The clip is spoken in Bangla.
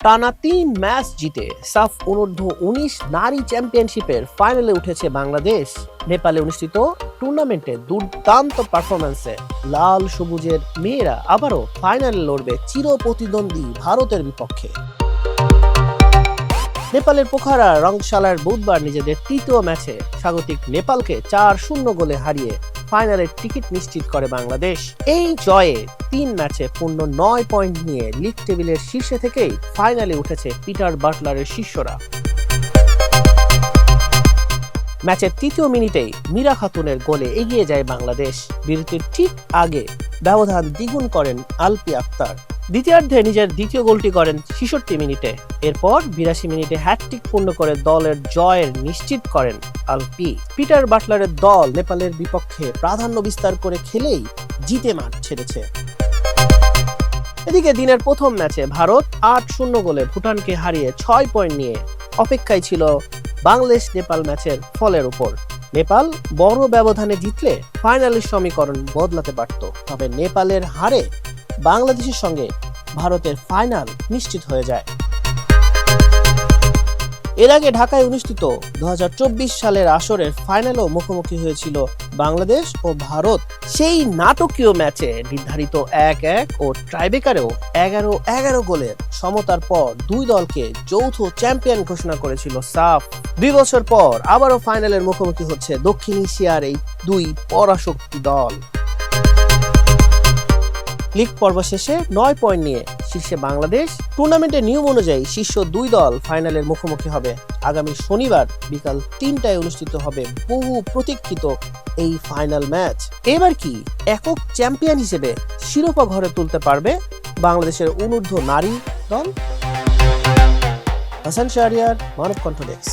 টানা ৩ ম্যাচ জিতে সাফ অনূর্ধ্ব-১৯ নারী চ্যাম্পিয়নশিপের ফাইনালে উঠেছে বাংলাদেশ। নেপালে অনুষ্ঠিত টুর্নামেন্টে দুর্দান্ত পারফরম্যান্সে লাল সবুজের মেয়েরা আবারও ফাইনালে লড়বে চিরপ্রতিদ্বন্দ্বী ভারতের বিপক্ষে। নেপালের পোখারা রংশালার বুধবার নিজেদের তৃতীয় ম্যাচে স্বাগতিক নেপালকে ৪-০ গোলে হারিয়ে ফাইনালের টিকিট নিশ্চিত করে বাংলাদেশ। এই জয়ে ৩ ম্যাচে পূর্ণ ৯ পয়েন্ট নিয়ে লিগ টেবিলের শীর্ষে থেকেই ফাইনালে উঠেছে পিটার বাটলারের শিষ্যরা। ম্যাচের তৃতীয় মিনিটেই মীরা খাতুনের গোলে এগিয়ে যায় বাংলাদেশ। বিরতির ঠিক আগে ব্যবধান দ্বিগুণ করেন আলপি আক্তার। দ্বিতীয়ার্ধে নিজের দ্বিতীয় গোলটি করেন ৬৬ মিনিটে। এরপর ৮২ মিনিটে হ্যাটট্রিক পূর্ণ করে দলের জয়ের নিশ্চিত করেন আলপি। পিটার বাটলারের দল নেপালের বিপক্ষে প্রাধান্য বিস্তার করে খেলেই জিতে মাঠ ছেড়েছে। এদিকে দিনের প্রথম ম্যাচে ভারত ৮-০ গোলে ভুটানকে হারিয়ে ৬ পয়েন্ট নিয়ে অপেক্ষায় ছিল বাংলাদেশ নেপাল ম্যাচের ফলের উপর। নেপাল বড় ব্যবধানে জিতলে ফাইনালের সমীকরণ বদলাতে পারত, তবে নেপালের হারে বাংলাদেশের সঙ্গে ভারতের ফাইনাল নিশ্চিত হয়ে যায়। এর আগে ঢাকায় অনুষ্ঠিত ২০২৪ সালের আসরের ফাইনালেও মুখোমুখি হয়েছিল বাংলাদেশ ও ভারত। সেই নাটকীয় ম্যাচে নির্ধারিত ১-১ ও টাইব্রেকারেও ১১-১১ গোলের সমতার পর দুই দলকে যৌথ চ্যাম্পিয়ন ঘোষণা করেছিল সাফ। ২ বছর পর আবারও ফাইনালের মুখোমুখি হচ্ছে দক্ষিণ এশিয়ার এই দুই পরাশক্তি দল। লিগ পর্ব শেষে ৯ পয়েন্ট নিয়ে শীর্ষে বাংলাদেশ। টুর্নামেন্টের নিয়ম অনুযায়ী শীর্ষ দুই দল ফাইনালের মুখোমুখি হবে। আগামী শনিবার বিকাল ৩টায় অনুষ্ঠিত হবে বহু প্রতীক্ষিত এই ফাইনাল ম্যাচ। এবার কি একক চ্যাম্পিয়ন হিসেবে শিরোপা ঘরে তুলতে পারবে বাংলাদেশের অনূর্ধ্ব নারী দল? হাসান শাহরিয়ার, মানব কণ্ঠ ডেস্ক।